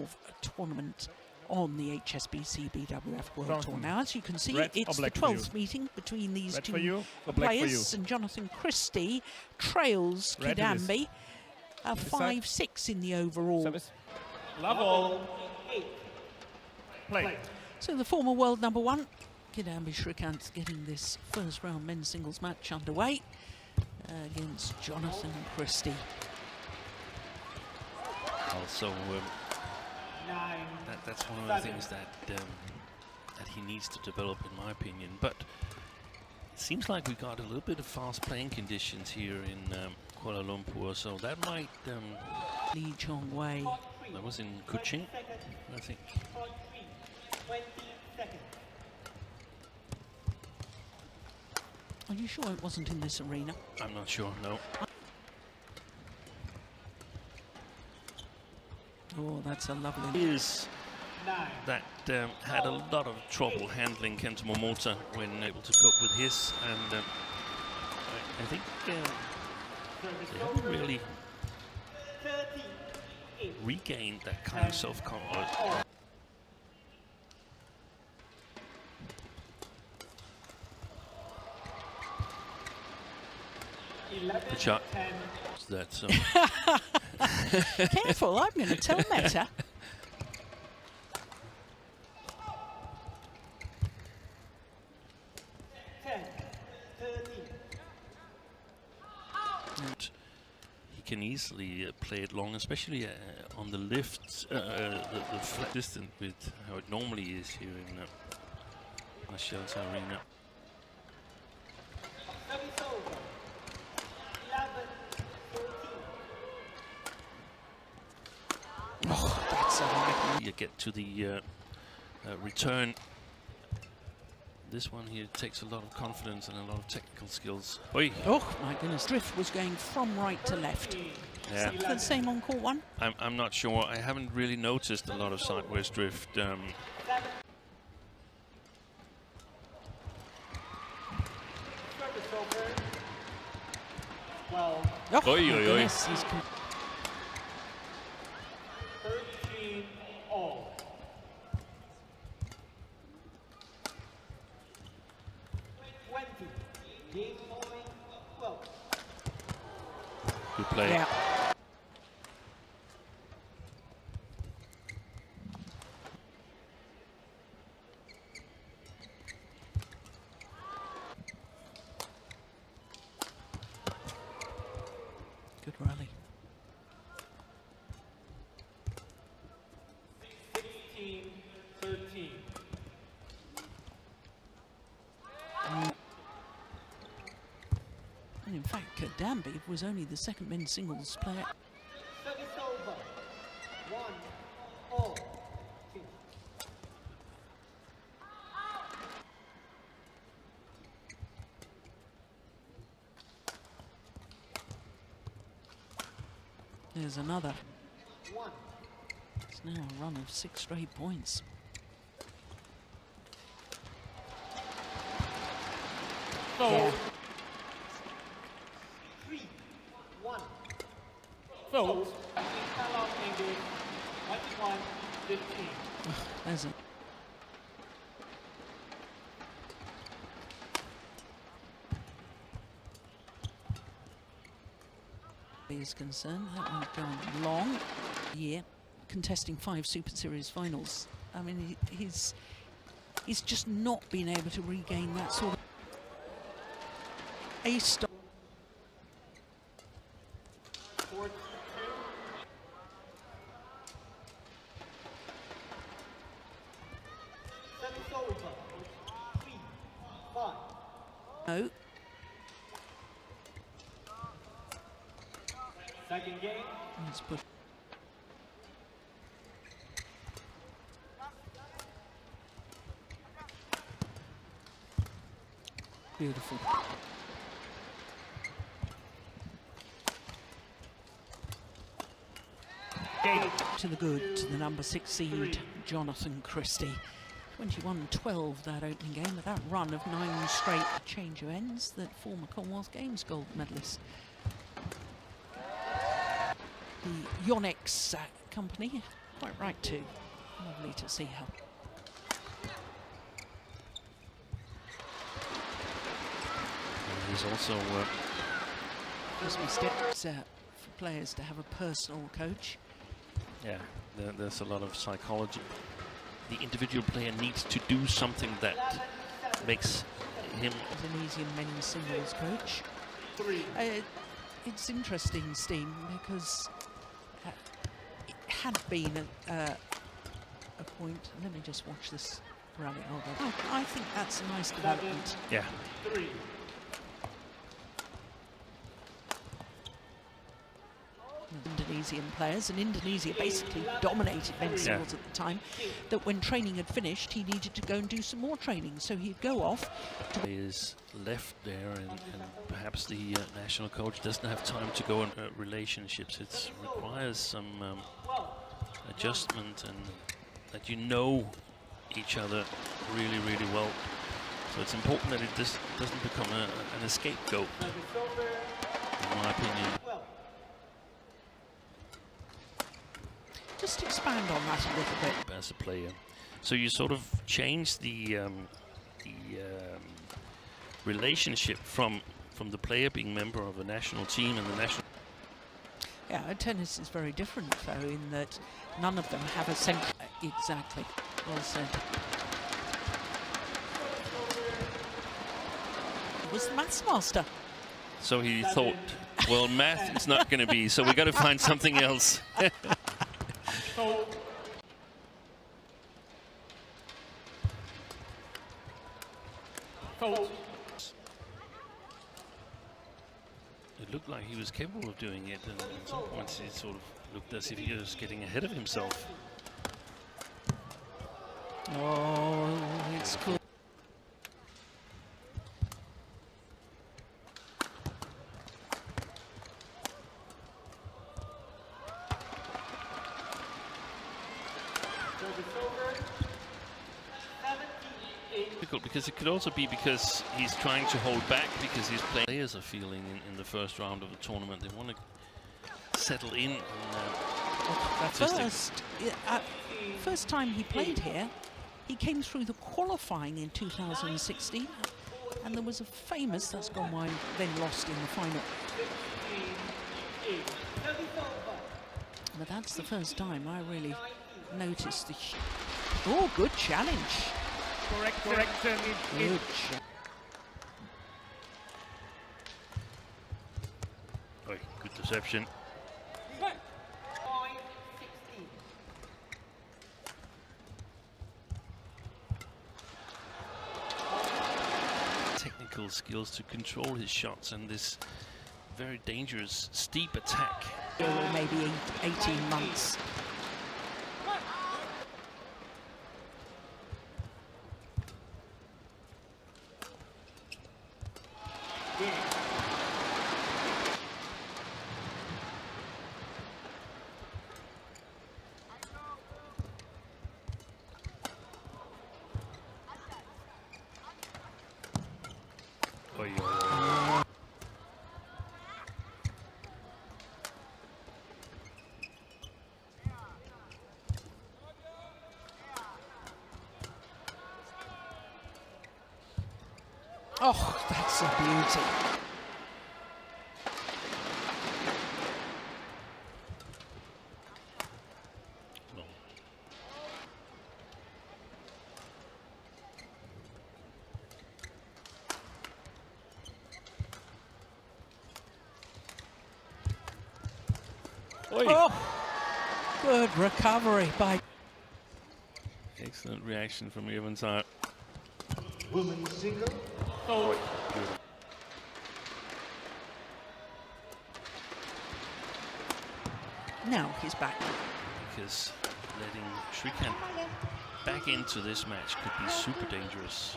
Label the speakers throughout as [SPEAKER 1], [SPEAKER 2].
[SPEAKER 1] of a tournament on the HSBC BWF World Tour. Now, as you can see, it's the 12th meeting between these two players, and Jonatan Christie trails Kidambi 5-6 in the overall.
[SPEAKER 2] Level. Play.
[SPEAKER 1] So the former world number one, Kidambi Srikanth, getting this first round men's singles match underway against Jonatan Christie.
[SPEAKER 3] Also, that's one of the things that he needs to develop, in my opinion. But it seems like we got a little bit of fast playing conditions here in Kuala Lumpur, so that might.
[SPEAKER 1] Lee Chong Wei.
[SPEAKER 3] That was in Kuching, I think.
[SPEAKER 1] Are you sure it wasn't in this arena?
[SPEAKER 3] I'm not sure, no.
[SPEAKER 1] Oh, that's a lovely...
[SPEAKER 3] Is that had a lot of trouble handling Kento Momota when able to cope with his, and I think they haven't really regained that kind of self-confidence. Good shot. That, so.
[SPEAKER 1] Careful, I'm going to tell Meta.
[SPEAKER 3] He can easily play it long, especially on the lifts, the flat distance with how it normally is here in Michelle's arena.
[SPEAKER 1] Oh, that's a right.
[SPEAKER 3] You get to the return. This one here takes a lot of confidence and a lot of technical skills. Oi.
[SPEAKER 1] Oh my goodness, drift was going from right to left.
[SPEAKER 3] Yeah.
[SPEAKER 1] Is that the same on court one?
[SPEAKER 3] I'm not sure. I haven't really noticed a lot of sideways drift.
[SPEAKER 1] Oh,
[SPEAKER 3] oi,
[SPEAKER 1] my
[SPEAKER 3] oi,
[SPEAKER 1] goodness,
[SPEAKER 3] oi.
[SPEAKER 1] he's
[SPEAKER 2] 13-all.
[SPEAKER 3] Good play.
[SPEAKER 1] Yeah. Good rally.
[SPEAKER 2] 16-13.
[SPEAKER 1] And in fact, Kidambi was only the second men's singles player.
[SPEAKER 2] Service over. 1-all.
[SPEAKER 1] There's another. It's now a run of 6 straight points.
[SPEAKER 2] Yeah.
[SPEAKER 1] Oh, there's a... is concerned, that one gone long. Yeah, contesting 5 Super Series finals. I mean, he's just not been able to regain that sort of ace stop. No.
[SPEAKER 2] Second game.
[SPEAKER 1] Let's put. Beautiful.
[SPEAKER 2] Game.
[SPEAKER 1] To the good, to the number 6 seed, Jonatan Christie. 21-12 that opening game, with that run of 9 straight change of ends, that former Commonwealth Games gold medalist. The Yonex company Quite right too. Lovely to see her.
[SPEAKER 3] And he's also
[SPEAKER 1] Gives me steps for players to have a personal coach.
[SPEAKER 3] yeah, there's a lot of psychology. The individual player needs to do something that makes him
[SPEAKER 1] Indonesian men's singles coach. It's interesting, Steen, because it had been a point. Let me just watch this rally over. I think that's a nice development.
[SPEAKER 3] yeah.
[SPEAKER 1] Indonesian players, and Indonesia basically dominated men's singles at the time, that when training had finished he needed to go and do some more training, so he'd go off to
[SPEAKER 3] Is left there, and perhaps the national coach doesn't have time to go in relationships. It requires some adjustment, and that you know each other really, really well. So it's important that it doesn't become an scapegoat, in my opinion.
[SPEAKER 1] just expand on that a little bit.
[SPEAKER 3] As a player, so you sort of change the relationship from the player being member of a national team and the national.
[SPEAKER 1] Yeah, tennis is very different though, in that none of them have a central. Exactly, well said. He was the maths master.
[SPEAKER 3] So he thought, well, math is not going to be, so we got to find something else. It looked like he was capable of doing it, and at some points it sort of looked as if he was getting ahead of himself.
[SPEAKER 1] Oh, it's cool.
[SPEAKER 3] Difficult, because it could also be because he's trying to hold back, because his players are feeling in the first round of the tournament. They want to settle in.
[SPEAKER 1] First time he played here, he came through the qualifying in 2016, and there was a famous, that's gone wide, then lost in the final. But that's the first time I really noticed the... Oh, good challenge.
[SPEAKER 2] Correction.
[SPEAKER 1] Good
[SPEAKER 3] Good deception. Technical skills to control his shots and this very dangerous steep attack.
[SPEAKER 1] Maybe 18 months. Oh, that's a beauty.
[SPEAKER 3] No.
[SPEAKER 1] Oh, good recovery by...
[SPEAKER 3] Excellent reaction from Irvin's side.
[SPEAKER 2] Women's single.
[SPEAKER 3] Oh,
[SPEAKER 1] Now he's back.
[SPEAKER 3] because letting Srikanth back into this match could be super dangerous.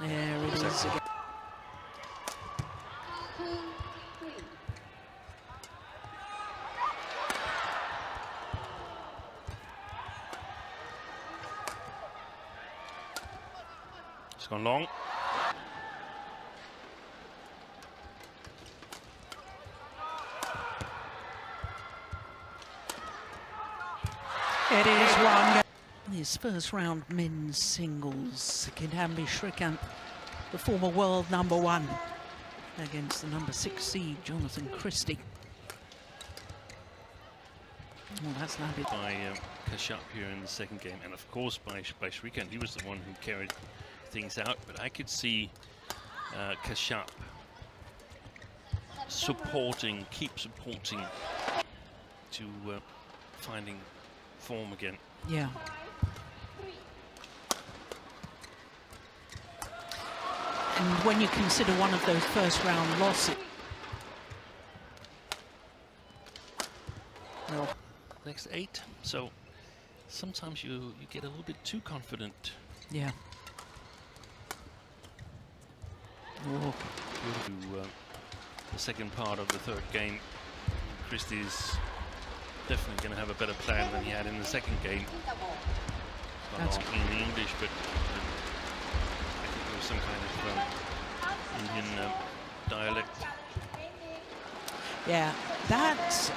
[SPEAKER 1] There it is again.
[SPEAKER 3] It's gone long.
[SPEAKER 1] It is one. His first round men's singles, Kidambi Srikanth, the former world #1, against the #6 seed, Jonatan Christie. Well, that's landed.
[SPEAKER 3] By Kashyap here in the second game, and of course by Srikanth. He was the one who carried things out, but I could see Kashyap keep supporting to finding form again.
[SPEAKER 1] Yeah. And when you consider one of those first round losses. Well,
[SPEAKER 3] next 8, so sometimes you get a little bit too confident.
[SPEAKER 1] Yeah. Oh.
[SPEAKER 3] To the second part of the third game, Christie's definitely going to have a better plan than he had in the second game.
[SPEAKER 1] That's
[SPEAKER 3] in English, but I think there was some kind of Indian dialect.
[SPEAKER 1] Yeah, that's.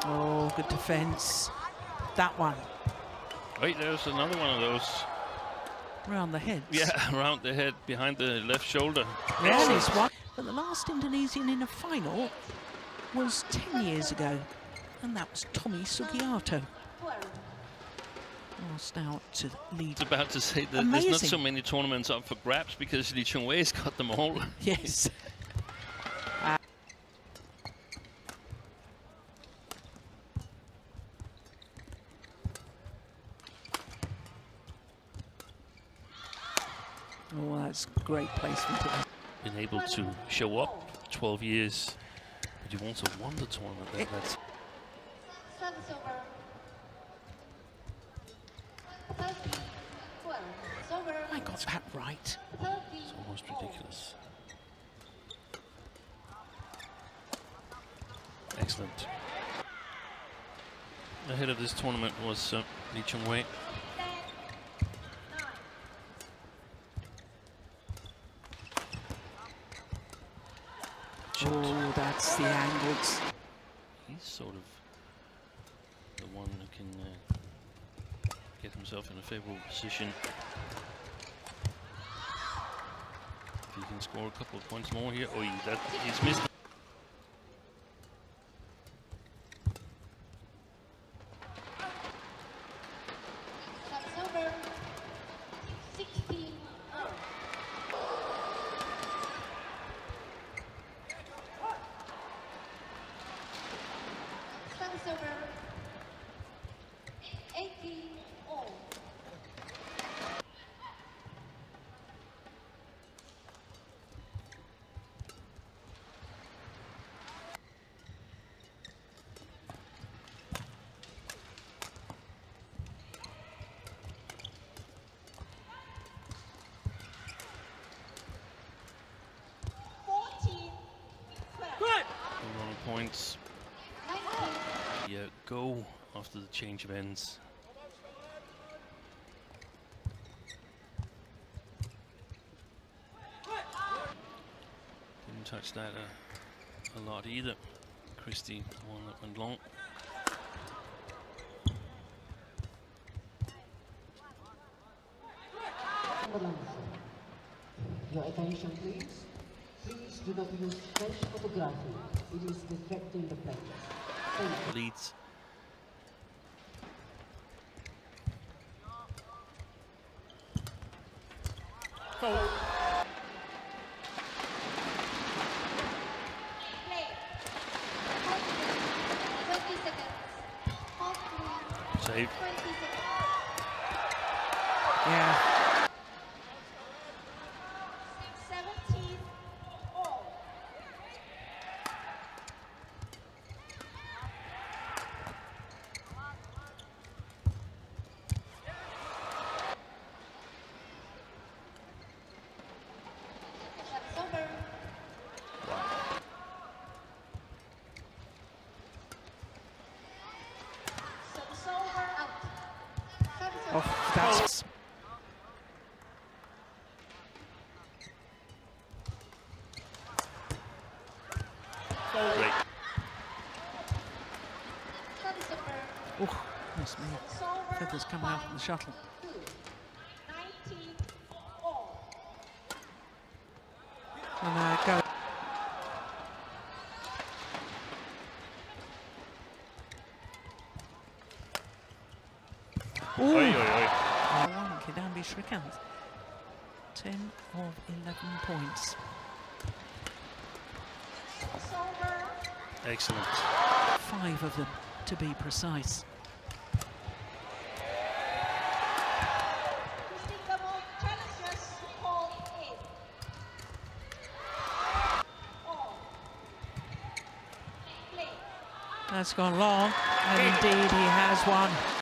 [SPEAKER 1] Oh, good defense. That one.
[SPEAKER 3] Wait, there's another one of those.
[SPEAKER 1] Round the head.
[SPEAKER 3] Yeah, around the head, behind the left shoulder.
[SPEAKER 1] Yeah, there's one. But the last Indonesian in a final was 10 years ago, and that was Tommy Sugiarto. Lost out to lead.
[SPEAKER 3] I was about to say that there's not so many tournaments up for grabs because Lee Chung-Wei's got them all.
[SPEAKER 1] Yes. Oh, that's great placement.
[SPEAKER 3] Been able to show up 12 years, but you've also won the tournament. That's
[SPEAKER 1] I got that right.
[SPEAKER 3] it's almost ridiculous. Excellent. Ahead of this tournament was Lee Chung-Wei.
[SPEAKER 1] Oh, that's the angles.
[SPEAKER 3] He's sort of the one who can get himself in a favorable position. If he can score a couple of points more here. Oh, he's missed. Points. Yeah, go after the change of ends. Didn't touch that a lot either. Christie, one that went long.
[SPEAKER 4] Your attention, please. Please do not use fresh photography. It is distracting the players.
[SPEAKER 3] Leads.
[SPEAKER 1] Oh.
[SPEAKER 3] Save.
[SPEAKER 1] Yeah. Oh, that's...
[SPEAKER 3] Great.
[SPEAKER 1] Oh, miss me. Feathers come out of the shuttle. And go. Ooh.
[SPEAKER 3] Oi, oi, oi.
[SPEAKER 1] Kidambi Srikanth. 10 of 11 points.
[SPEAKER 3] Excellent.
[SPEAKER 1] 5 of them, to be precise. That's gone long, and indeed he has won.